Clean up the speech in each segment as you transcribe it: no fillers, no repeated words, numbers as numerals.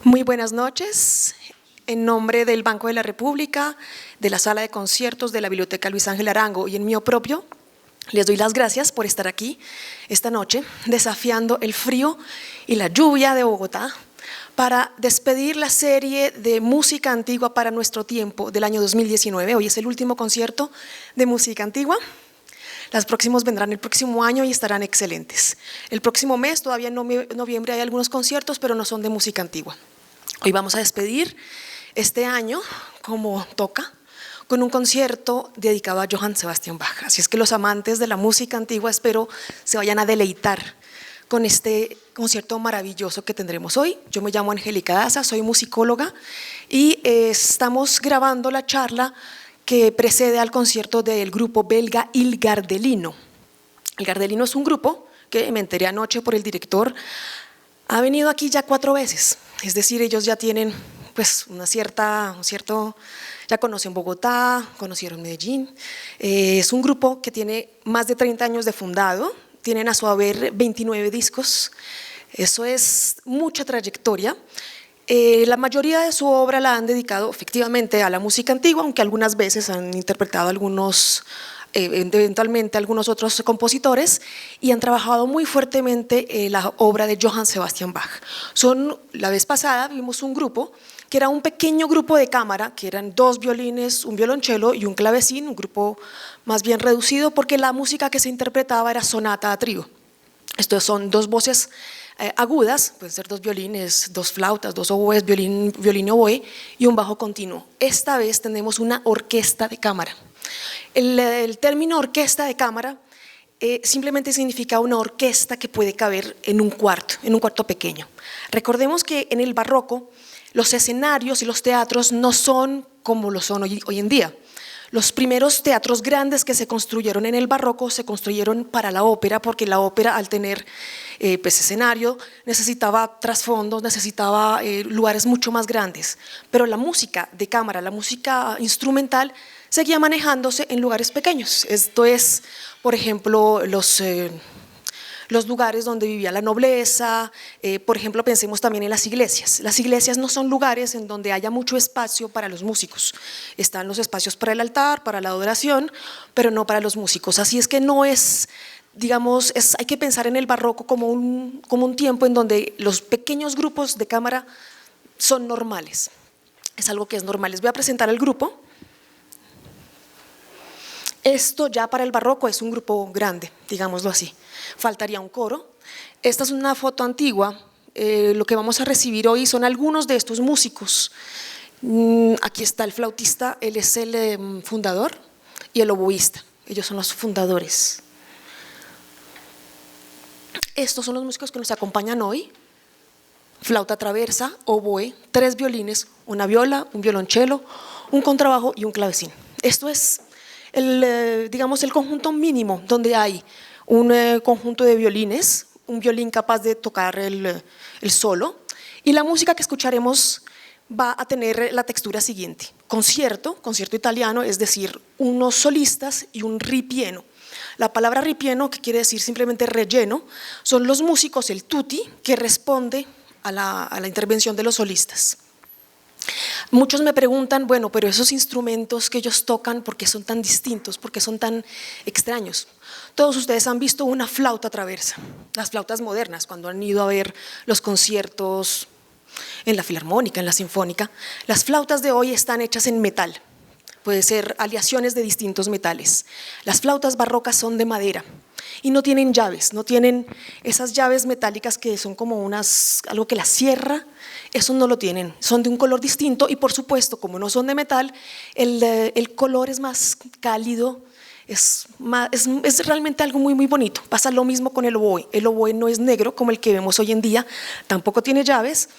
Muy buenas noches. En nombre del Banco de la República, de la Sala de Conciertos de la Biblioteca Luis Ángel Arango y en mío propio, les doy las gracias por estar aquí esta noche, desafiando el frío y la lluvia de Bogotá para despedir la serie de música antigua para nuestro tiempo del año 2019. Hoy es el último concierto de música antigua. Los próximos vendrán el próximo año y estarán excelentes. El próximo mes, todavía en noviembre, hay algunos conciertos, pero no son de música antigua. Hoy vamos a despedir este año, como toca, con un concierto dedicado a Johann Sebastian Bach. Así es que los amantes de la música antigua espero se vayan a deleitar con este concierto maravilloso que tendremos hoy. Yo me llamo Angélica Daza, soy musicóloga y estamos grabando la charla que precede al concierto del grupo belga Il Gardelino. El Gardelino es un grupo que me enteré anoche por el director, ha venido aquí ya 4 veces, es decir, ellos ya tienen pues ya conocen Bogotá, conocieron Medellín. Es un grupo que tiene más de 30 años de fundado, tienen a su haber 29 discos, eso es mucha trayectoria. La mayoría de su obra la han dedicado efectivamente a la música antigua, aunque algunas veces han interpretado eventualmente algunos otros compositores y han trabajado muy fuertemente la obra de Johann Sebastian Bach. La vez pasada vimos un grupo que era un pequeño grupo de cámara, que eran 2 violines, un violonchelo y un clavecín, un grupo más bien reducido porque la música que se interpretaba era sonata a trío. Estos son 2 voces agudas, pueden ser 2 violines, 2 flautas, 2 oboes, violín y oboe y un bajo continuo. Esta vez tenemos una orquesta de cámara. El término orquesta de cámara simplemente significa una orquesta que puede caber en un cuarto pequeño. Recordemos que en el barroco los escenarios y los teatros no son como lo son hoy en día. Los primeros teatros grandes que se construyeron en el barroco se construyeron para la ópera, porque la ópera, al tener escenario, necesitaba trasfondos, necesitaba lugares mucho más grandes. Pero la música de cámara, la música instrumental, seguía manejándose en lugares pequeños. Esto es, por ejemplo, los lugares donde vivía la nobleza. Por ejemplo, pensemos también en las iglesias. Las iglesias no son lugares en donde haya mucho espacio para los músicos. Están los espacios para el altar, para la adoración, pero no para los músicos. Así es que no es, digamos, hay que pensar en el barroco como un tiempo en donde los pequeños grupos de cámara son normales. Es algo que es normal. Les voy a presentar el grupo. Esto ya para el barroco es un grupo grande, digámoslo así. Faltaría un coro. Esta es una foto antigua. Lo que vamos a recibir hoy son algunos de estos músicos. Aquí está el flautista, él es el fundador, y el oboísta. Ellos son los fundadores. Estos son los músicos que nos acompañan hoy. Flauta traversa, oboe, 3 violines, una viola, un violonchelo, un contrabajo y un clavecín. Esto es el conjunto mínimo, donde hay un conjunto de violines, un violín capaz de tocar el solo, y la música que escucharemos va a tener la textura siguiente: concierto italiano, es decir, unos solistas y un ripieno. La palabra ripieno, que quiere decir simplemente relleno, son los músicos, el tutti, que responde a la intervención de los solistas. Muchos me preguntan, bueno, pero esos instrumentos que ellos tocan, ¿por qué son tan distintos? ¿Por qué son tan extraños? Todos ustedes han visto una flauta traversa, las flautas modernas, cuando han ido a ver los conciertos en la Filarmónica, en la Sinfónica. Las flautas de hoy están hechas en metal, puede ser aleaciones de distintos metales. Las flautas barrocas son de madera y no tienen llaves, no tienen esas llaves metálicas que son como algo que las cierra. Eso no lo tienen, son de un color distinto y, por supuesto, como no son de metal, el color es más cálido, es realmente algo muy, muy bonito. Pasa lo mismo con el oboe. El oboe no es negro como el que vemos hoy en día, tampoco tiene llaves,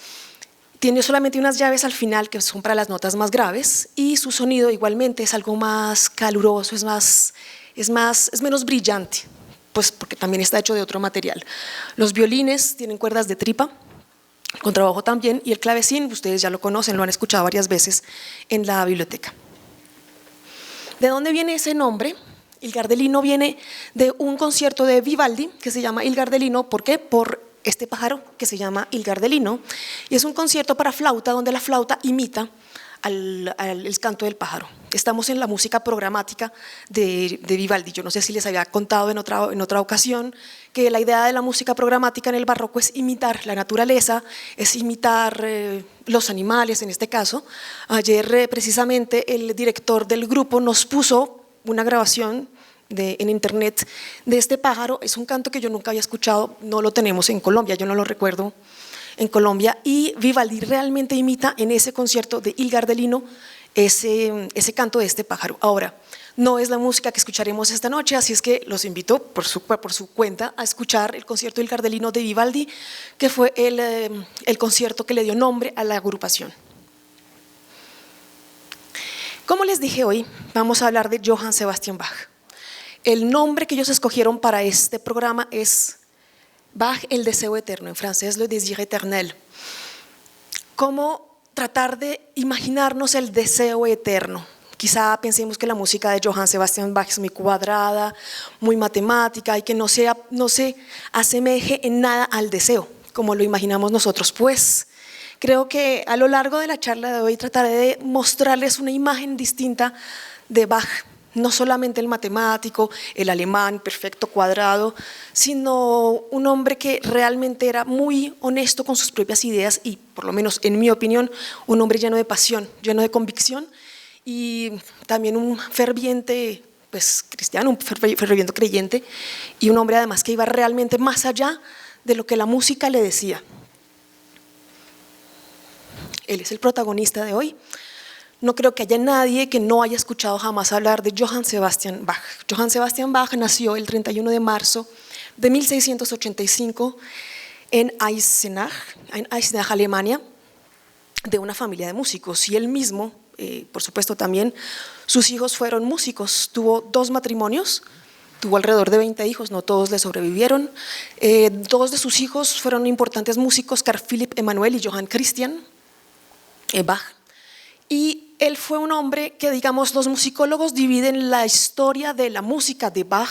tiene solamente unas llaves al final que son para las notas más graves, y su sonido igualmente es algo más caluroso, es menos brillante, pues porque también está hecho de otro material. Los violines tienen cuerdas de tripa, el contrabajo también, y el clavecín, ustedes ya lo conocen, lo han escuchado varias veces en la biblioteca. ¿De dónde viene ese nombre? Il Gardelino viene de un concierto de Vivaldi que se llama Il Gardelino. ¿Por qué? Por este pájaro que se llama Il Gardelino, y es un concierto para flauta donde la flauta imita el canto del pájaro. Estamos en la música programática de Vivaldi. Yo no sé si les había contado en otra ocasión que la idea de la música programática en el barroco es imitar la naturaleza, es imitar los animales en este caso. Ayer precisamente el director del grupo nos puso una grabación en internet de este pájaro. Es un canto que yo nunca había escuchado, no lo tenemos en Colombia, yo no lo recuerdo en Colombia, y Vivaldi realmente imita en ese concierto de Il Gardelino ese canto de este pájaro. Ahora, no es la música que escucharemos esta noche, así es que los invito por su cuenta a escuchar el concierto Il Gardelino de Vivaldi, que fue el concierto que le dio nombre a la agrupación. Como les dije hoy, vamos a hablar de Johann Sebastian Bach. El nombre que ellos escogieron para este programa es Bach, el deseo eterno, en francés le désir éternel. ¿Cómo tratar de imaginarnos el deseo eterno? Quizá pensemos que la música de Johann Sebastian Bach es muy cuadrada, muy matemática y que no se asemeje en nada al deseo, como lo imaginamos nosotros. Pues creo que a lo largo de la charla de hoy trataré de mostrarles una imagen distinta de Bach. No solamente el matemático, el alemán perfecto, cuadrado, sino un hombre que realmente era muy honesto con sus propias ideas y, por lo menos en mi opinión, un hombre lleno de pasión, lleno de convicción y también un ferviente cristiano, un ferviente creyente y un hombre además que iba realmente más allá de lo que la música le decía. Él es el protagonista de hoy. No creo que haya nadie que no haya escuchado jamás hablar de Johann Sebastian Bach. Johann Sebastian Bach nació el 31 de marzo de 1685 en Eisenach, Alemania, de una familia de músicos. Y él mismo, por supuesto también, sus hijos fueron músicos. Tuvo 2 matrimonios, tuvo alrededor de 20 hijos, no todos le sobrevivieron. 2 de sus hijos fueron importantes músicos, Carl Philipp Emanuel y Johann Christian Bach. Y él fue un hombre que, digamos, los musicólogos dividen la historia de la música de Bach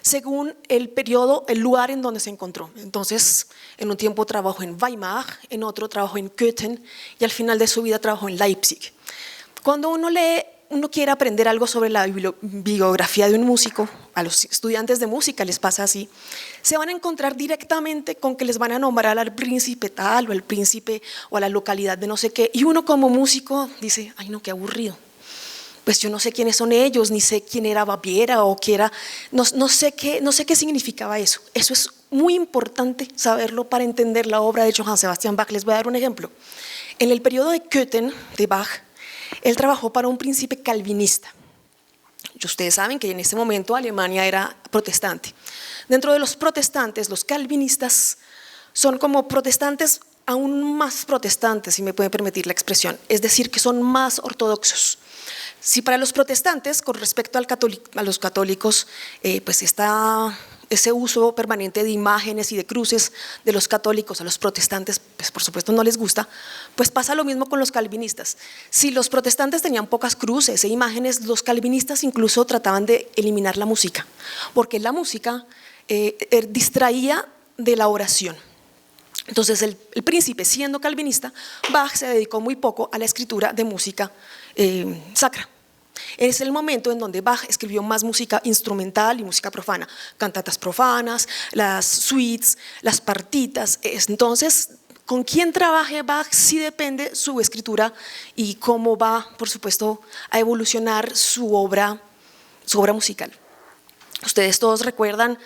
según el periodo, el lugar en donde se encontró. Entonces, en un tiempo trabajó en Weimar, en otro trabajó en Köthen y al final de su vida trabajó en Leipzig. Cuando uno quiere aprender algo sobre la biografía de un músico, a los estudiantes de música les pasa así, se van a encontrar directamente con que les van a nombrar al príncipe tal o al príncipe o a la localidad de no sé qué, y uno como músico dice, ay no, qué aburrido, pues yo no sé quiénes son ellos, ni sé quién era Baviera o qué era, no sé qué significaba eso. Eso es muy importante saberlo para entender la obra de Johann Sebastian Bach. Les voy a dar un ejemplo. En el periodo de Köthen de Bach, él trabajó para un príncipe calvinista. Ustedes saben que en ese momento Alemania era protestante. Dentro de los protestantes, los calvinistas son como protestantes aún más protestantes, si me puede permitir la expresión, es decir, que son más ortodoxos. Si para los protestantes, con respecto a los católicos, pues está ese uso permanente de imágenes y de cruces de los católicos, a los protestantes, pues por supuesto no les gusta, pues pasa lo mismo con los calvinistas. Si los protestantes tenían pocas cruces e imágenes, los calvinistas incluso trataban de eliminar la música, porque la música distraía de la oración. Entonces el príncipe, siendo calvinista, Bach se dedicó muy poco a la escritura de música sacra. Es el momento en donde Bach escribió más música instrumental y música profana, cantatas profanas, las suites, las partitas. Entonces, con quién trabaje Bach sí depende su escritura y cómo va, por supuesto, a evolucionar su obra musical. Ustedes todos recuerdan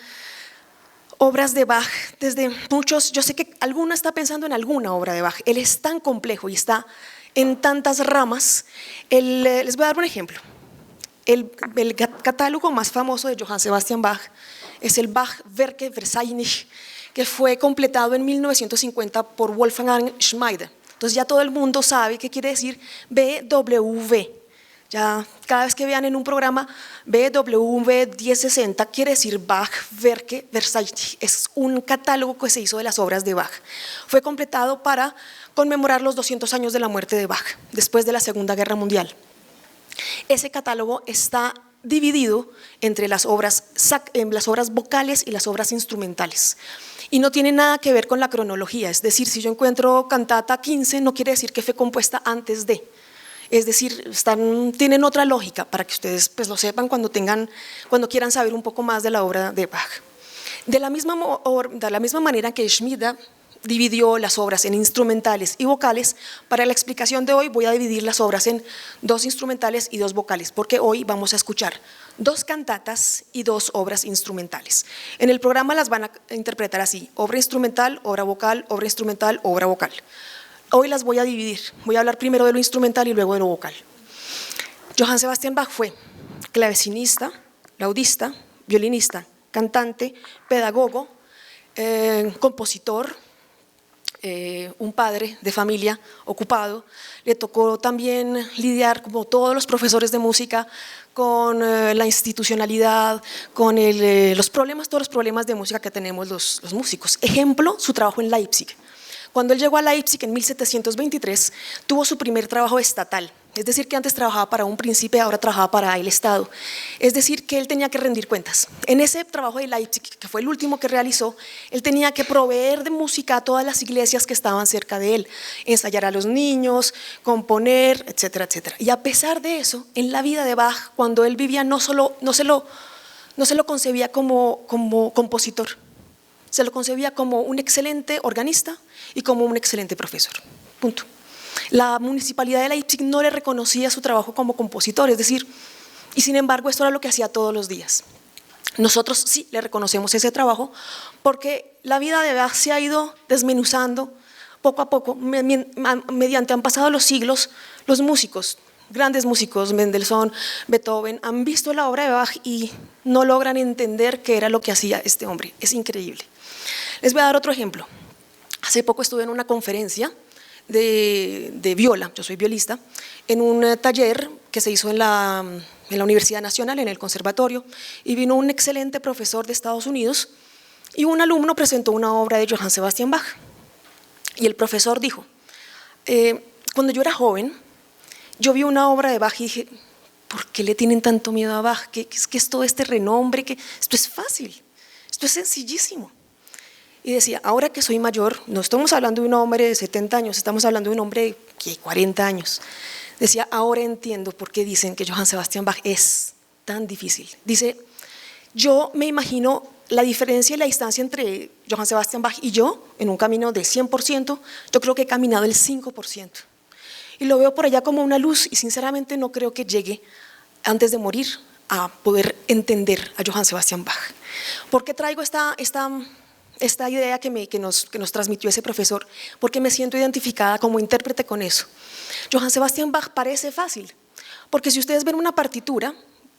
obras de Bach desde muchos, yo sé que alguno está pensando en alguna obra de Bach. Él es tan complejo y está en tantas ramas. Les voy a dar un ejemplo. El catálogo más famoso de Johann Sebastian Bach es el Bach-Werke Verzeichnis, que fue completado en 1950 por Wolfgang Schmeide. Entonces ya todo el mundo sabe qué quiere decir BWV. Ya cada vez que vean en un programa BWV 1060 quiere decir Bach-Werke Verzeichnis. Es un catálogo que se hizo de las obras de Bach. Fue completado para conmemorar los 200 años de la muerte de Bach, después de la Segunda Guerra Mundial. Ese catálogo está dividido entre las obras vocales y las obras instrumentales. y no tiene nada que ver con la cronología, es decir, si yo encuentro cantata 15 no quiere decir que fue compuesta antes de, es decir, tienen otra lógica para que ustedes pues, lo sepan cuando quieran saber un poco más de la obra de Bach. De la misma manera que Schmida dividió las obras en instrumentales y vocales, para la explicación de hoy voy a dividir las obras en 2 instrumentales y 2 vocales, porque hoy vamos a escuchar 2 cantatas y 2 obras instrumentales. En el programa las van a interpretar así: obra instrumental, obra vocal, obra instrumental, obra vocal. Hoy las voy a dividir, voy a hablar primero de lo instrumental y luego de lo vocal. Johann Sebastian Bach fue clavecinista, laudista, violinista, cantante, pedagogo, compositor, un padre de familia ocupado. Le tocó también lidiar, como todos los profesores de música, con la institucionalidad, con todos los problemas de música que tenemos los músicos. Ejemplo, su trabajo en Leipzig. Cuando él llegó a Leipzig en 1723, tuvo su primer trabajo estatal, es decir, que antes trabajaba para un príncipe, ahora trabajaba para el Estado, es decir, que él tenía que rendir cuentas. En ese trabajo de Leipzig, que fue el último que realizó, él tenía que proveer de música a todas las iglesias que estaban cerca de él, ensayar a los niños, componer, etcétera, etcétera. Y a pesar de eso, en la vida de Bach, cuando él vivía, no se lo concebía como compositor, se lo concebía como un excelente organista y como un excelente profesor, punto. La municipalidad de Leipzig no le reconocía su trabajo como compositor, es decir, y sin embargo esto era lo que hacía todos los días. Nosotros sí le reconocemos ese trabajo porque la vida de Bach se ha ido desmenuzando poco a poco, mediante han pasado los siglos, los músicos, grandes músicos, Mendelssohn, Beethoven, han visto la obra de Bach y no logran entender qué era lo que hacía este hombre, es increíble. Les voy a dar otro ejemplo. Hace poco estuve en una conferencia de viola, yo soy violista, en un taller que se hizo en la Universidad Nacional, en el conservatorio, y vino un excelente profesor de Estados Unidos y un alumno presentó una obra de Johann Sebastian Bach. Y el profesor dijo, cuando yo era joven, yo vi una obra de Bach y dije, ¿por qué le tienen tanto miedo a Bach? ¿Qué es todo este renombre? Esto es fácil, esto es sencillísimo. Y decía, ahora que soy mayor, no estamos hablando de un hombre de 70 años, estamos hablando de un hombre de 40 años. Decía, ahora entiendo por qué dicen que Johann Sebastian Bach es tan difícil. Dice, yo me imagino la diferencia y la distancia entre Johann Sebastian Bach y yo, en un camino de 100%, yo creo que he caminado el 5%. Y lo veo por allá como una luz y sinceramente no creo que llegue antes de morir a poder entender a Johann Sebastian Bach. ¿Por qué traigo esta idea que nos transmitió ese profesor? Porque me siento identificada como intérprete con eso. Johann Sebastian Bach parece fácil, porque si ustedes ven una partitura,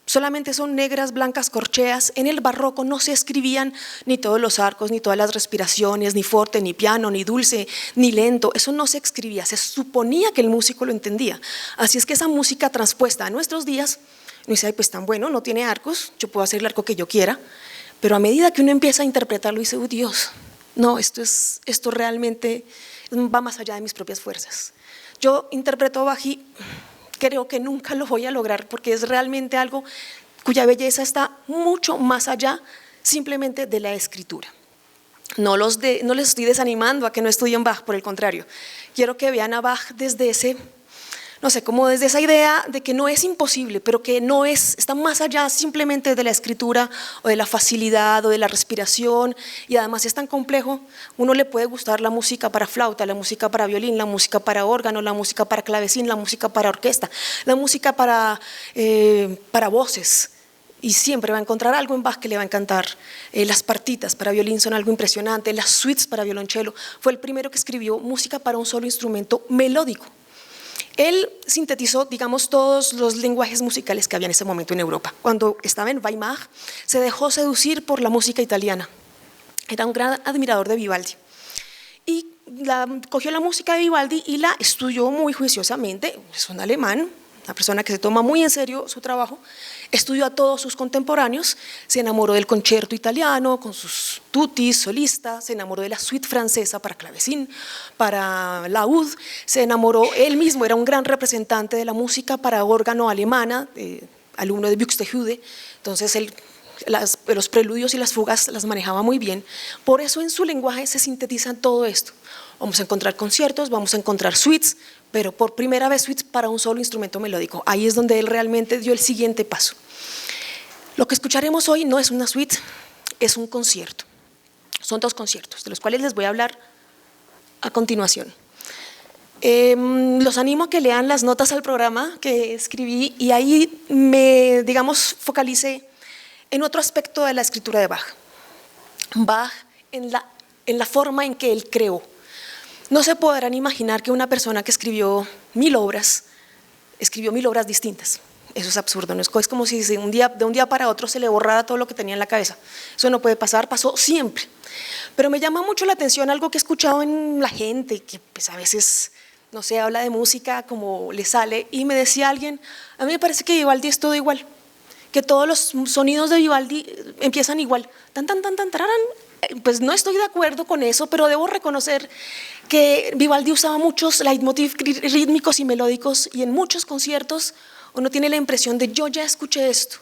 solamente son negras, blancas, corcheas. En el barroco no se escribían ni todos los arcos, ni todas las respiraciones, ni forte, ni piano, ni dulce, ni lento. Eso no se escribía, se suponía que el músico lo entendía. Así es que esa música transpuesta a nuestros días, no dice, ay, pues tan bueno, no tiene arcos, yo puedo hacer el arco que yo quiera. Pero a medida que uno empieza a interpretarlo, dice, Dios, no, esto realmente va más allá de mis propias fuerzas. Yo interpreto Bach y creo que nunca lo voy a lograr porque es realmente algo cuya belleza está mucho más allá simplemente de la escritura. No les estoy desanimando a que no estudien Bach, por el contrario. Quiero que vean a Bach desde como desde esa idea de que no es imposible, pero que está más allá simplemente de la escritura o de la facilidad o de la respiración, y además es tan complejo. Uno le puede gustar la música para flauta, la música para violín, la música para órgano, la música para clavecín, la música para orquesta, la música para voces, y siempre va a encontrar algo en Bach que le va a encantar. Las partitas para violín son algo impresionante, las suites para violonchelo. Fue el primero que escribió música para un solo instrumento melódico. Él sintetizó, digamos, todos los lenguajes musicales que había en ese momento en Europa. Cuando estaba en Weimar, se dejó seducir por la música italiana. Era un gran admirador de Vivaldi. Y cogió la música de Vivaldi y la estudió muy juiciosamente. Es un alemán, una persona que se toma muy en serio su trabajo. Estudió a todos sus contemporáneos, se enamoró del concierto italiano con sus tutis, solista, se enamoró de la suite francesa para clavecín, para laúd, se enamoró, él mismo era un gran representante de la música para órgano alemana, alumno de Buxtehude. Entonces él los preludios y las fugas las manejaba muy bien. Por eso en su lenguaje se sintetiza todo esto. Vamos a encontrar conciertos, vamos a encontrar suites, pero por primera vez suites para un solo instrumento melódico. Ahí es donde él realmente dio el siguiente paso. Lo que escucharemos hoy no es una suite, es un concierto. Son 2 conciertos, de los cuales les voy a hablar a continuación. Los animo a que lean las notas al programa que escribí y ahí me, digamos, focalicé en otro aspecto de la escritura de Bach. Bach en la forma en que él creó. No se podrán imaginar que una persona que escribió 1000 obras distintas. Eso es absurdo, no es como si de un día para otro se le borrara todo lo que tenía en la cabeza. Eso no puede pasar, pasó siempre. Pero me llama mucho la atención algo que he escuchado en la gente, que pues a veces, no sé, habla de música como le sale, y me decía alguien, a mí me parece que Vivaldi es todo igual, que todos los sonidos de Vivaldi empiezan igual, tan, tan, tan, tan, tararán. Pues no estoy de acuerdo con eso, pero debo reconocer que Vivaldi usaba muchos leitmotiv rítmicos y melódicos y en muchos conciertos uno tiene la impresión de yo ya escuché esto.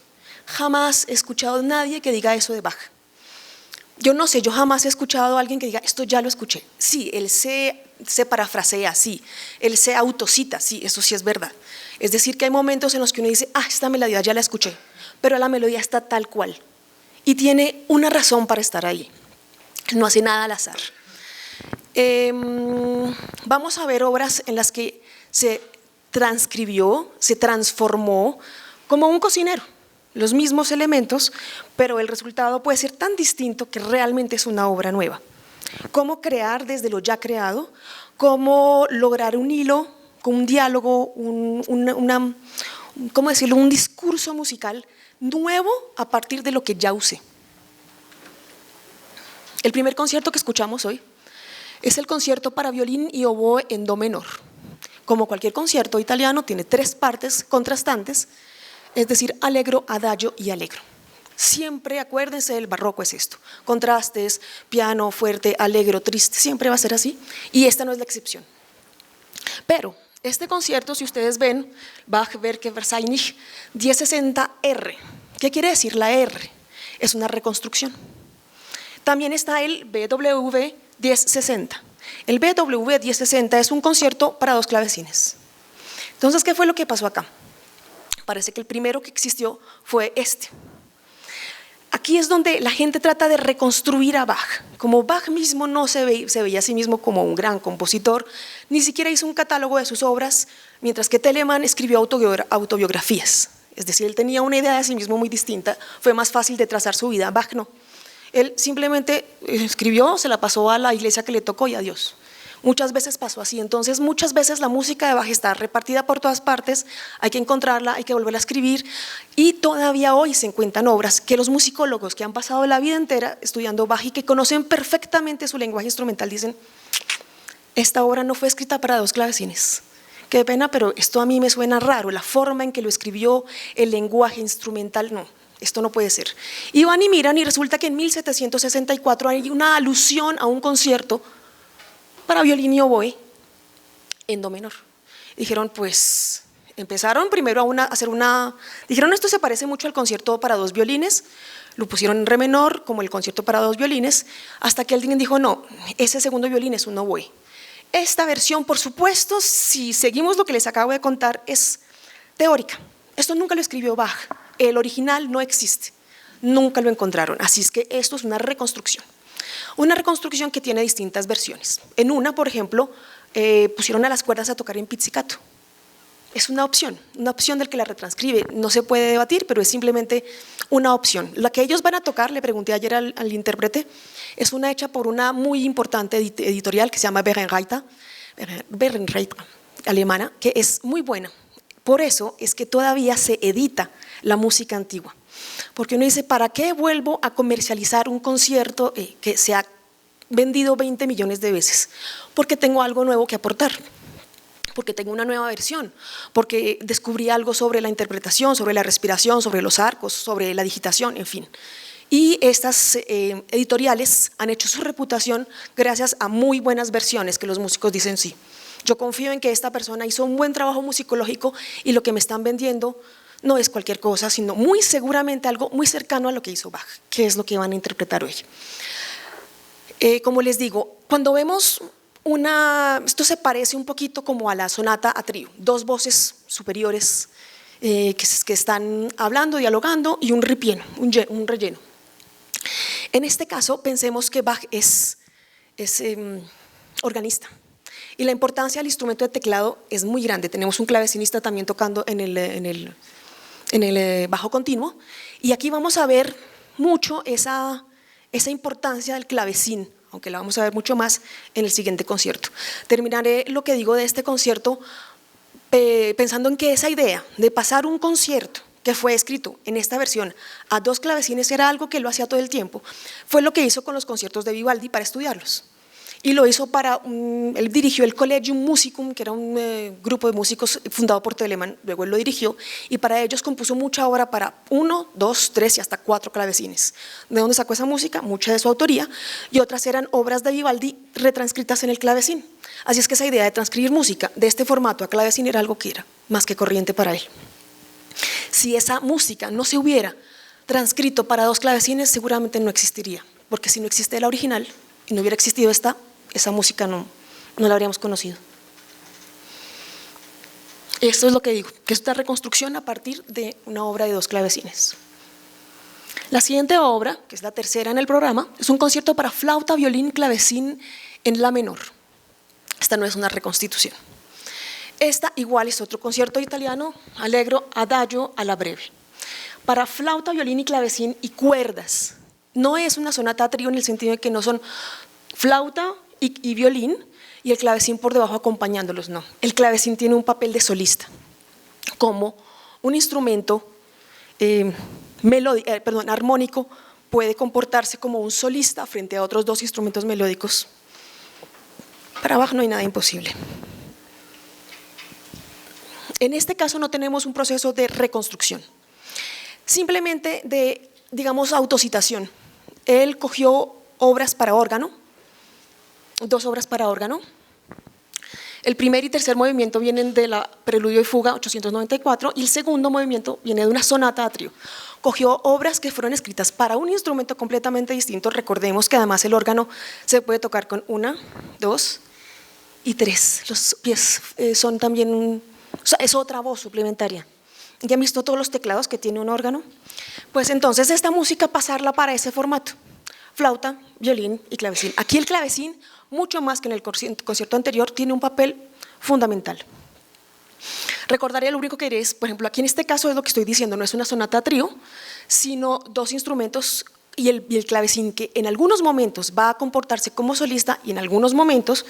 Jamás he escuchado a nadie que diga eso de Bach. Yo no sé, yo jamás he escuchado a alguien que diga esto ya lo escuché. Sí, él se parafrasea, sí, él se autocita, sí, eso sí es verdad. Es decir, que hay momentos en los que uno dice, esta melodía ya la escuché, pero la melodía está tal cual y tiene una razón para estar ahí. No hace nada al azar. Vamos a ver obras en las que se transcribió, se transformó como un cocinero, los mismos elementos, pero el resultado puede ser tan distinto que realmente es una obra nueva. Cómo crear desde lo ya creado, cómo lograr un hilo, con un diálogo, ¿cómo decirlo? Un discurso musical nuevo a partir de lo que ya usé. El primer concierto que escuchamos hoy es el concierto para violín y oboe en do menor. Como cualquier concierto italiano, tiene 3 partes contrastantes, es decir, allegro, adagio y allegro. Siempre, acuérdense, el barroco es esto, contrastes, piano, fuerte, allegro, triste, siempre va a ser así, y esta no es la excepción. Pero este concierto, si ustedes ven, Bach, Werke, Wahrscheinlich, 1060R. ¿Qué quiere decir la R? Es una reconstrucción. También está el BWV 1060. El BWV 1060 es un concierto para 2 clavecines. Entonces, ¿qué fue lo que pasó acá? Parece que el primero que existió fue este. Aquí es donde la gente trata de reconstruir a Bach. Como Bach mismo no se veía a sí mismo como un gran compositor, ni siquiera hizo un catálogo de sus obras, mientras que Telemann escribió autobiografías. Es decir, él tenía una idea de sí mismo muy distinta, fue más fácil de trazar su vida. Bach no. Él simplemente escribió, se la pasó a la iglesia que le tocó y adiós. Muchas veces pasó así, entonces muchas veces la música de Bach está repartida por todas partes, hay que encontrarla, hay que volverla a escribir y todavía hoy se encuentran obras que los musicólogos que han pasado la vida entera estudiando Bach y que conocen perfectamente su lenguaje instrumental dicen, esta obra no fue escrita para 2 clavecines. Qué pena, pero esto a mí me suena raro, la forma en que lo escribió, el lenguaje instrumental, no. Esto no puede ser. Y van y miran y resulta que en 1764 hay una alusión a un concierto para violín y oboe en do menor. Dijeron, pues, empezaron primero dijeron, esto se parece mucho al concierto para 2 violines, lo pusieron en re menor, como el concierto para 2 violines, hasta que alguien dijo, no, ese segundo violín es un oboe. Esta versión, por supuesto, si seguimos lo que les acabo de contar, es teórica. Esto nunca lo escribió Bach. El original no existe, nunca lo encontraron, así es que esto es una reconstrucción que tiene distintas versiones. En una, por ejemplo, pusieron a las cuerdas a tocar en pizzicato. Es una opción del que la retranscribe, no se puede debatir, pero es simplemente una opción. La que ellos van a tocar, le pregunté ayer al intérprete, es una hecha por una muy importante editorial que se llama Bärenreiter, alemana, que es muy buena. Por eso es que todavía se edita la música antigua, porque uno dice, ¿para qué vuelvo a comercializar un concierto que se ha vendido 20 millones de veces? Porque tengo algo nuevo que aportar, porque tengo una nueva versión, porque descubrí algo sobre la interpretación, sobre la respiración, sobre los arcos, sobre la digitación, en fin. Y estas editoriales han hecho su reputación gracias a muy buenas versiones que los músicos dicen sí. Yo confío en que esta persona hizo un buen trabajo musicológico y lo que me están vendiendo no es cualquier cosa, sino muy seguramente algo muy cercano a lo que hizo Bach, que es lo que van a interpretar hoy. Como les digo, cuando vemos esto se parece un poquito como a la sonata a trío, dos voces superiores que están hablando, dialogando, y un ripieno, un relleno. En este caso, pensemos que Bach es organista, y la importancia del instrumento de teclado es muy grande. Tenemos un clavecinista también tocando en el bajo continuo, y aquí vamos a ver mucho esa importancia del clavecín, aunque la vamos a ver mucho más en el siguiente concierto. Terminaré lo que digo de este concierto pensando en que esa idea de pasar un concierto que fue escrito en esta versión a dos clavecines era algo que lo hacía todo el tiempo. Fue lo que hizo con los conciertos de Vivaldi para estudiarlos. Y lo hizo él dirigió el Collegium Musicum, que era un grupo de músicos fundado por Telemann, luego él lo dirigió, y para ellos compuso mucha obra para 1, 2, 3 y hasta 4 clavecines. ¿De dónde sacó esa música? Mucha de su autoría, y otras eran obras de Vivaldi retranscritas en el clavecín. Así es que esa idea de transcribir música de este formato a clavecín era algo que era más que corriente para él. Si esa música no se hubiera transcrito para dos clavecines, seguramente no existiría, porque si no existe la original y no hubiera existido esa música no la habríamos conocido. Esto es lo que digo, que es una reconstrucción a partir de una obra de dos clavecines. La siguiente obra, que es la tercera en el programa, es un concierto para flauta, violín, clavecín en la menor. Esta no es una reconstitución. Esta igual es otro concierto italiano, Allegro, Adagio alla breve, para flauta, violín y clavecín y cuerdas. No es una sonata a trío en el sentido de que no son flauta y violín y el clavecín por debajo acompañándolos, no. El clavecín tiene un papel de solista, como un instrumento armónico puede comportarse como un solista frente a otros dos instrumentos melódicos. Para Bach no hay nada imposible. En este caso no tenemos un proceso de reconstrucción, simplemente de, digamos, autocitación. Él cogió obras para órgano, dos obras para órgano. El primer y tercer movimiento vienen de la Preludio y Fuga 894 y el segundo movimiento viene de una sonata a trío. Cogió obras que fueron escritas para un instrumento completamente distinto. Recordemos que además el órgano se puede tocar con 1, 2 y 3. Los pies son también, o sea, es otra voz suplementaria. ¿Ya han visto todos los teclados que tiene un órgano? Pues entonces esta música pasarla para ese formato. Flauta, violín y clavecín. Aquí el clavecín, mucho más que en el concierto anterior, tiene un papel fundamental. Recordaré, lo único que diré es, por ejemplo, aquí en este caso es lo que estoy diciendo, no es una sonata a trío, sino dos instrumentos y el clavecín, que en algunos momentos va a comportarse como solista y en algunos momentos,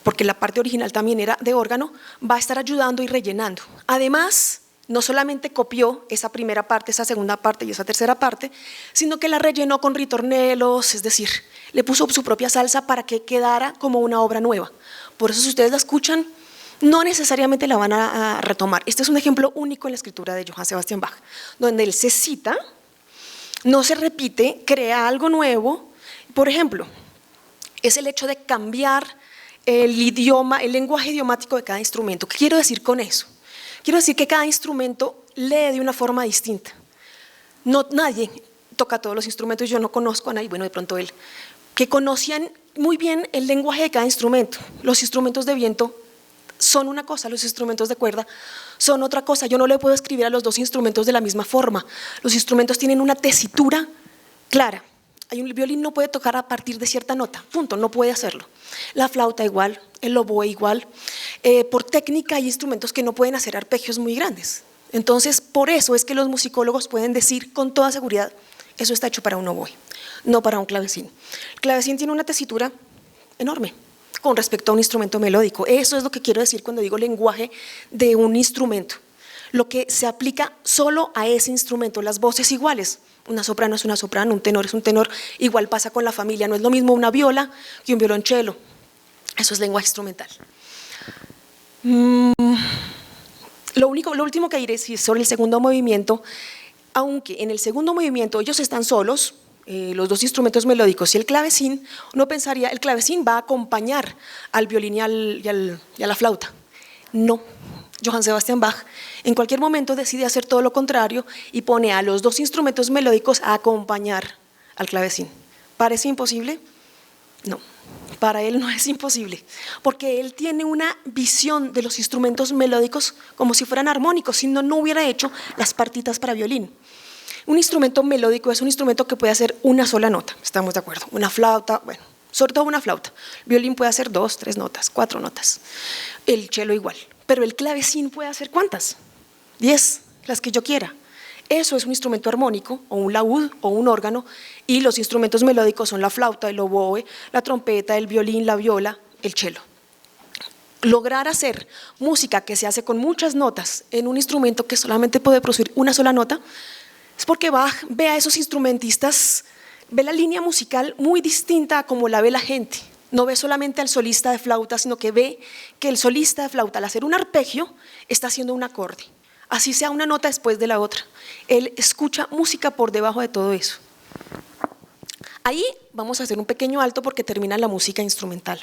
porque la parte original también era de órgano, va a estar ayudando y rellenando. Además, no solamente copió esa primera parte, esa segunda parte y esa tercera parte, sino que la rellenó con ritornelos, es decir, le puso su propia salsa para que quedara como una obra nueva. Por eso si ustedes la escuchan, no necesariamente la van a retomar. Este es un ejemplo único en la escritura de Johann Sebastian Bach, donde él se cita, no se repite, crea algo nuevo. Por ejemplo, es el hecho de cambiar el idioma, el lenguaje idiomático de cada instrumento. ¿Qué quiero decir con eso? Quiero decir que cada instrumento lee de una forma distinta. Nadie toca todos los instrumentos, yo no conozco a nadie, bueno, de pronto él, que conocían muy bien el lenguaje de cada instrumento. Los instrumentos de viento son una cosa, los instrumentos de cuerda son otra cosa. Yo no le puedo escribir a los dos instrumentos de la misma forma. Los instrumentos tienen una tesitura clara. El violín no puede tocar a partir de cierta nota, punto, no puede hacerlo. La flauta igual, el oboe igual. Por técnica hay instrumentos que no pueden hacer arpegios muy grandes. Entonces, por eso es que los musicólogos pueden decir con toda seguridad, eso está hecho para un oboe, no para un clavecín. El clavecín tiene una tesitura enorme con respecto a un instrumento melódico. Eso es lo que quiero decir cuando digo lenguaje de un instrumento. Lo que se aplica solo a ese instrumento, las voces iguales. Una soprano es una soprano, un tenor es un tenor, igual pasa con la familia, no es lo mismo una viola que un violonchelo. Eso es lenguaje instrumental. Lo último que diré es sobre el segundo movimiento, aunque en el segundo movimiento ellos están solos, los dos instrumentos melódicos y el clavecín, uno pensaría el clavecín va a acompañar al violín y a la flauta. No, Johann Sebastian Bach en cualquier momento decide hacer todo lo contrario y pone a los dos instrumentos melódicos a acompañar al clavecín. ¿Parece imposible? No, para él no es imposible, porque él tiene una visión de los instrumentos melódicos como si fueran armónicos, si no, no hubiera hecho las partitas para violín. Un instrumento melódico es un instrumento que puede hacer una sola nota, estamos de acuerdo, una flauta, bueno, sobre todo una flauta. El violín puede hacer 2, 3 notas, 4 notas, el cello igual, pero el clavecín puede hacer ¿cuántas? 10, las que yo quiera. Eso es un instrumento armónico, o un laúd, o un órgano, y los instrumentos melódicos son la flauta, el oboe, la trompeta, el violín, la viola, el cello. Lograr hacer música que se hace con muchas notas en un instrumento que solamente puede producir una sola nota, es porque Bach ve a esos instrumentistas, ve la línea musical muy distinta a como la ve la gente. No ve solamente al solista de flauta, sino que ve que el solista de flauta, al hacer un arpegio, está haciendo un acorde. Así sea una nota después de la otra. Él escucha música por debajo de todo eso. Ahí vamos a hacer un pequeño alto porque termina la música instrumental.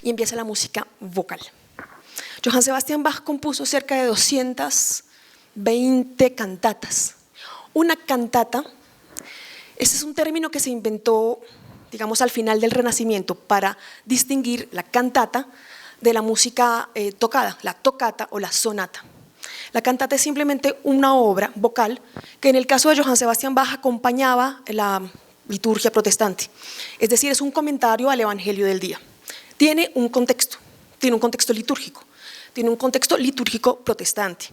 Y empieza la música vocal. Johann Sebastian Bach compuso cerca de 220 cantatas. Una cantata, ese es un término que se inventó, digamos, al final del Renacimiento para distinguir la cantata de la música tocada, la toccata o la sonata. La cantata es simplemente una obra vocal que en el caso de Johann Sebastian Bach acompañaba la liturgia protestante, es decir, es un comentario al evangelio del día. Tiene un contexto litúrgico, tiene un contexto litúrgico protestante.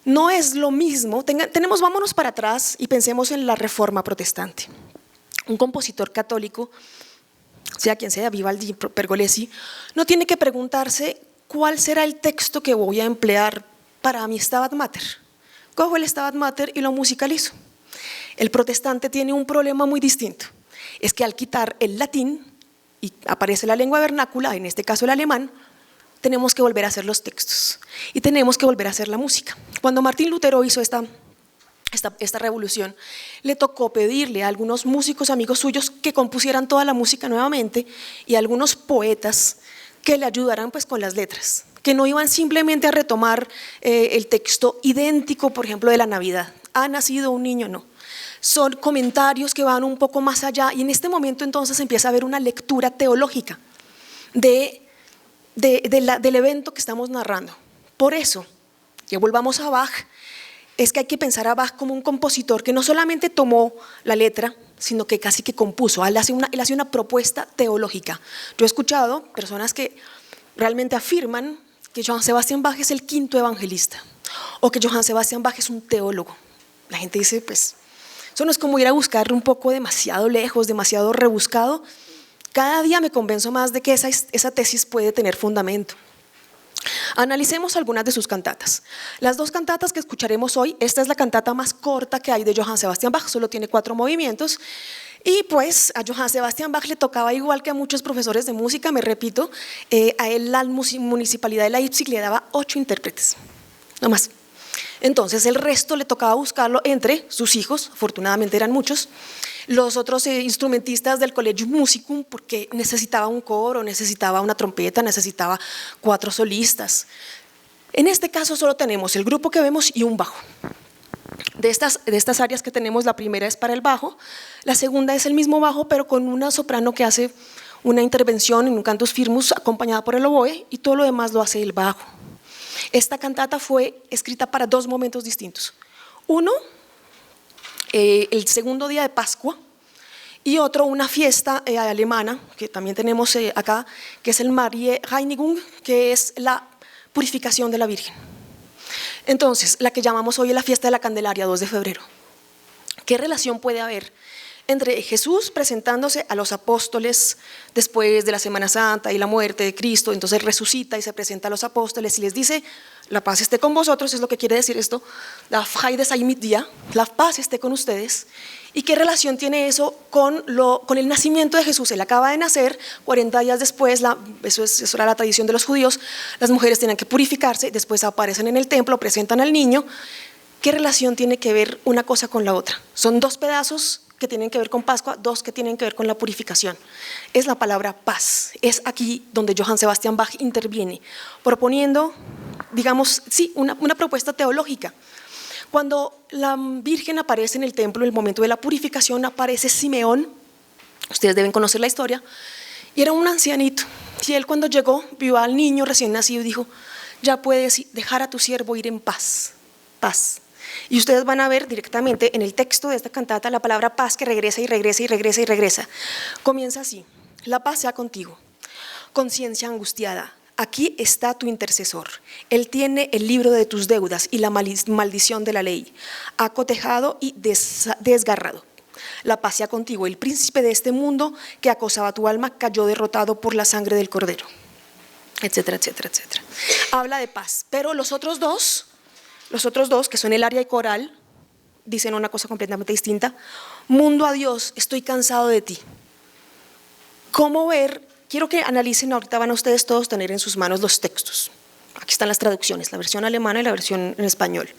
No es lo mismo, vámonos para atrás y pensemos en la Reforma protestante. Un compositor católico, sea quien sea, Vivaldi, Pergolesi, no tiene que preguntarse cuál será el texto que voy a emplear para mi Stabat Mater. Cojo el Stabat Mater y lo musicalizo. El protestante tiene un problema muy distinto, es que al quitar el latín y aparece la lengua vernácula, en este caso el alemán, tenemos que volver a hacer los textos y tenemos que volver a hacer la música. Cuando Martín Lutero hizo esta revolución, le tocó pedirle a algunos músicos amigos suyos que compusieran toda la música nuevamente y a algunos poetas que le ayudaran pues con las letras, que no iban simplemente a retomar el texto idéntico, por ejemplo, de la Navidad. Ha nacido un niño, no. Son comentarios que van un poco más allá y en este momento entonces empieza a haber una lectura teológica del evento que estamos narrando. Por eso, que volvamos a Bach, es que hay que pensar a Bach como un compositor que no solamente tomó la letra, sino que casi que compuso. Él hace una propuesta teológica. Yo he escuchado personas que realmente afirman que Johann Sebastian Bach es el quinto evangelista o que Johann Sebastian Bach es un teólogo. La gente dice, pues, eso no es como ir a buscar un poco demasiado lejos, demasiado rebuscado. Cada día me convenzo más de que esa tesis puede tener fundamento. Analicemos algunas de sus cantatas. Las dos cantatas que escucharemos hoy, esta es la cantata más corta que hay de Johann Sebastian Bach, solo tiene 4 movimientos. Y pues a Johann Sebastian Bach le tocaba, igual que a muchos profesores de música, me repito, a él la municipalidad de Leipzig le daba 8 intérpretes, no más. Entonces el resto le tocaba buscarlo entre sus hijos, afortunadamente eran muchos, los otros instrumentistas del Collegium Musicum, porque necesitaba un coro, necesitaba una trompeta, necesitaba 4 solistas. En este caso solo tenemos el grupo que vemos y un bajo. De estas áreas que tenemos, la primera es para el bajo, la segunda es el mismo bajo, pero con una soprano que hace una intervención en un cantus firmus acompañada por el oboe, y todo lo demás lo hace el bajo. Esta cantata fue escrita para 2 momentos distintos. Uno, el segundo día de Pascua, y otro, una fiesta alemana, que también tenemos acá, que es el Mariä Reinigung, que es la purificación de la Virgen. Entonces, la que llamamos hoy la fiesta de la Candelaria, 2 de febrero. ¿Qué relación puede haber entre Jesús presentándose a los apóstoles después de la Semana Santa y la muerte de Cristo? Entonces resucita y se presenta a los apóstoles y les dice, la paz esté con vosotros, es lo que quiere decir esto, la Freude sei mit dir, la paz esté con ustedes. ¿Y qué relación tiene eso con el nacimiento de Jesús? Él acaba de nacer, 40 días después, eso era la tradición de los judíos, las mujeres tenían que purificarse, después aparecen en el templo, presentan al niño. ¿Qué relación tiene que ver una cosa con la otra? Son 2 pedazos que tienen que ver con Pascua, 2 que tienen que ver con la purificación. Es la palabra paz. Es aquí donde Johann Sebastian Bach interviene, proponiendo, digamos, sí, una propuesta teológica. Cuando la Virgen aparece en el templo, en el momento de la purificación, aparece Simeón, ustedes deben conocer la historia, y era un ancianito. Y él, cuando llegó, vio al niño recién nacido y dijo: ya puedes dejar a tu siervo ir en paz, paz. Y ustedes van a ver directamente en el texto de esta cantata la palabra paz, que regresa y regresa y regresa y regresa. Comienza así: la paz sea contigo, conciencia angustiada, aquí está tu intercesor. Él tiene el libro de tus deudas y la maldición de la ley. Ha cotejado y desgarrado. La paz sea contigo. El príncipe de este mundo que acosaba tu alma cayó derrotado por la sangre del cordero, etcétera, etcétera, etcétera. Habla de paz, pero los otros dos, que son el aria y coral, dicen una cosa completamente distinta. Mundo a Dios, estoy cansado de ti. ¿Cómo ver? Quiero que analicen, ahorita van a ustedes todos tener en sus manos los textos. Aquí están las traducciones, la versión alemana y la versión en español.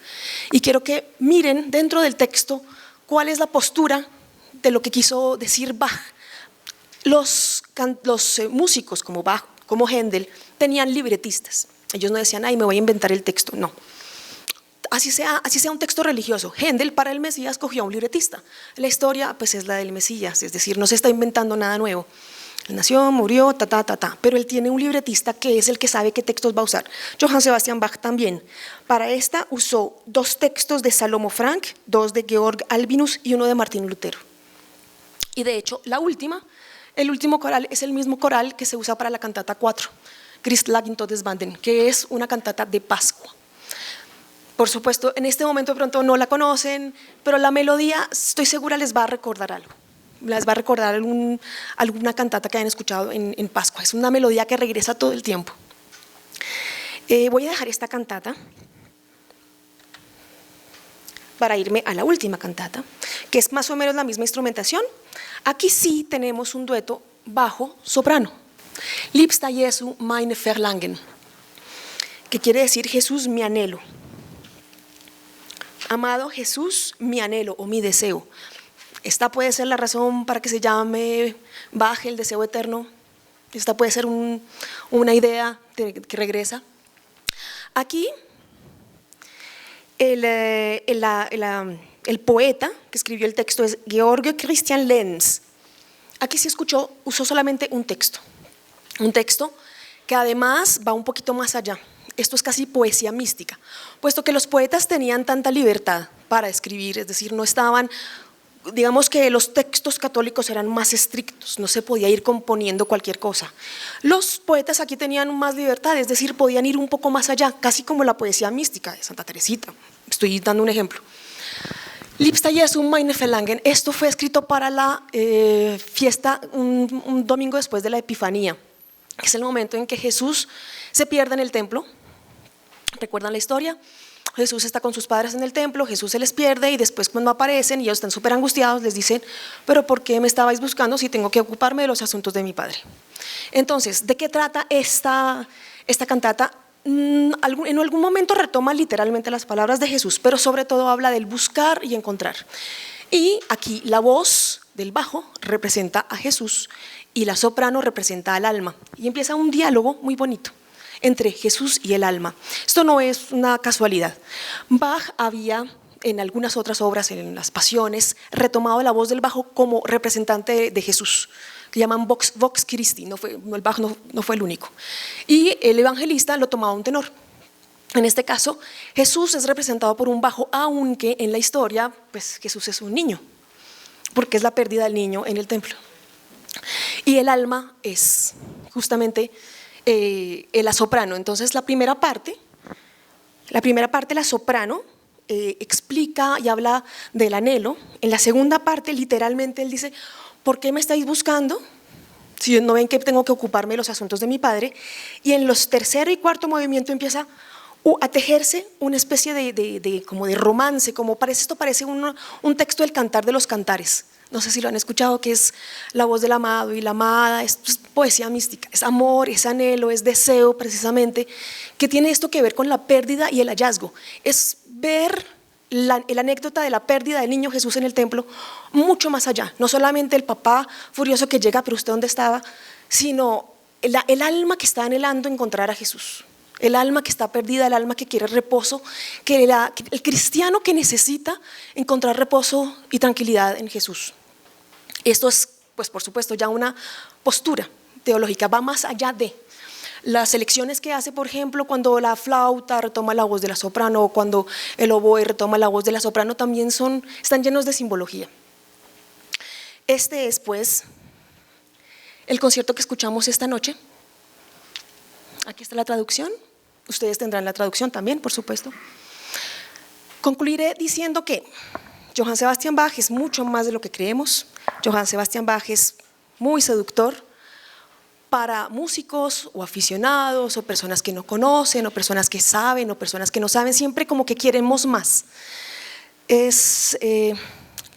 Y quiero que miren dentro del texto cuál es la postura de lo que quiso decir Bach. Los músicos como Bach, como Händel, tenían libretistas. Ellos no decían: ay, me voy a inventar el texto. No. Así sea un texto religioso. Händel para el Mesías cogió a un libretista. La historia pues es la del Mesías, es decir, no se está inventando nada nuevo. Él nació, murió, pero él tiene un libretista que es el que sabe qué textos va a usar. Johann Sebastian Bach también. Para esta usó 2 textos de Salomo Frank, 2 de Georg Albinus y 1 de Martín Lutero. Y de hecho, el último coral es el mismo coral que se usa para la cantata 4, Christ lag in Todesbanden, que es una cantata de Pascua. Por supuesto, en este momento de pronto no la conocen, pero la melodía, estoy segura, les va a recordar algo. Les va a recordar alguna cantata que hayan escuchado en Pascua. Es una melodía que regresa todo el tiempo. Voy a dejar esta cantata para irme a la última cantata, que es más o menos la misma instrumentación. Aquí sí tenemos un dueto bajo-soprano. Liebster Jesu, mein Verlangen, que quiere decir Jesús, mi anhelo. Amado Jesús, mi anhelo o mi deseo. Esta puede ser la razón para que se llame Bach el deseo eterno. Esta puede ser una idea que regresa. Aquí el poeta que escribió el texto es Georg Christian Lenz. Aquí sí usó solamente un texto que además va un poquito más allá. Esto es casi poesía mística, puesto que los poetas tenían tanta libertad para escribir, es decir, no estaban, digamos que los textos católicos eran más estrictos, no se podía ir componiendo cualquier cosa. Los poetas aquí tenían más libertad, es decir, podían ir un poco más allá, casi como la poesía mística de Santa Teresita. Estoy dando un ejemplo. Liebster Jesu, mein Verlangen, esto fue escrito para la fiesta un domingo después de la Epifanía, que es el momento en que Jesús se pierde en el templo. ¿Recuerdan la historia? Jesús está con sus padres en el templo, Jesús se les pierde y después cuando aparecen y ellos están súper angustiados les dicen: pero ¿por qué me estabais buscando si tengo que ocuparme de los asuntos de mi padre? Entonces, ¿de qué trata esta cantata? En algún momento retoma literalmente las palabras de Jesús, pero sobre todo habla del buscar y encontrar. Y aquí la voz del bajo representa a Jesús y la soprano representa al alma. Y empieza un diálogo muy bonito entre Jesús y el alma. Esto no es una casualidad. Bach había en algunas otras obras, en las Pasiones, retomado la voz del bajo como representante de Jesús, que llaman Vox Christi. El bajo no fue el único. Y el evangelista lo tomaba un tenor. En este caso, Jesús es representado por un bajo, aunque en la historia pues Jesús es un niño, porque es la pérdida del niño en el templo. Y el alma es justamente la soprano. Entonces la primera parte, la soprano explica y habla del anhelo. En la segunda parte literalmente él dice: ¿por qué me estáis buscando si no ven que tengo que ocuparme de los asuntos de mi padre? Y en los tercero y cuarto movimiento empieza a tejerse una especie como de romance, esto parece un texto del Cantar de los Cantares. No sé si lo han escuchado, que es la voz del amado y la amada. Es poesía mística, es amor, es anhelo, es deseo precisamente, que tiene esto que ver con la pérdida y el hallazgo. Es ver la anécdota de la pérdida del niño Jesús en el templo mucho más allá. No solamente el papá furioso que llega, pero ¿usted dónde estaba? Sino el alma que está anhelando encontrar a Jesús. El alma que está perdida, el alma que quiere reposo, el cristiano que necesita encontrar reposo y tranquilidad en Jesús. Esto es, pues por supuesto, ya una postura teológica, va más allá de las elecciones que hace, por ejemplo, cuando la flauta retoma la voz de la soprano o cuando el oboe retoma la voz de la soprano, también están llenos de simbología. Este es, pues, el concierto que escuchamos esta noche. Aquí está la traducción. Ustedes tendrán la traducción también, por supuesto. Concluiré diciendo que Johann Sebastian Bach es mucho más de lo que creemos. Johann Sebastian Bach es muy seductor para músicos o aficionados o personas que no conocen o personas que saben o personas que no saben, siempre como que queremos más.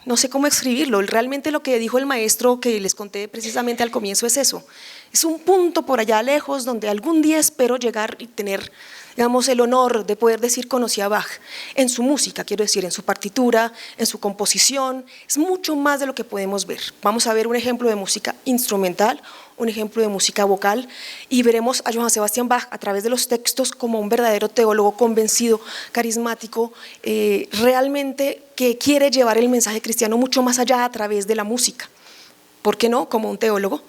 No sé cómo escribirlo, realmente lo que dijo el maestro que les conté precisamente al comienzo es eso. Es un punto por allá lejos donde algún día espero llegar y tener, digamos, el honor de poder decir conocí a Bach en su música, quiero decir, en su partitura, en su composición. Es mucho más de lo que podemos ver. Vamos a ver un ejemplo de música instrumental, un ejemplo de música vocal y veremos a Johann Sebastian Bach a través de los textos como un verdadero teólogo convencido, carismático, realmente que quiere llevar el mensaje cristiano mucho más allá a través de la música. ¿Por qué no? Como un teólogo.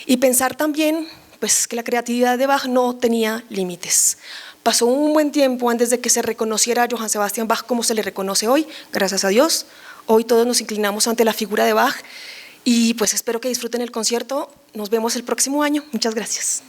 Y pensar también pues, que la creatividad de Bach no tenía límites. Pasó un buen tiempo antes de que se reconociera a Johann Sebastian Bach como se le reconoce hoy, gracias a Dios. Hoy todos nos inclinamos ante la figura de Bach y pues espero que disfruten el concierto. Nos vemos el próximo año. Muchas gracias.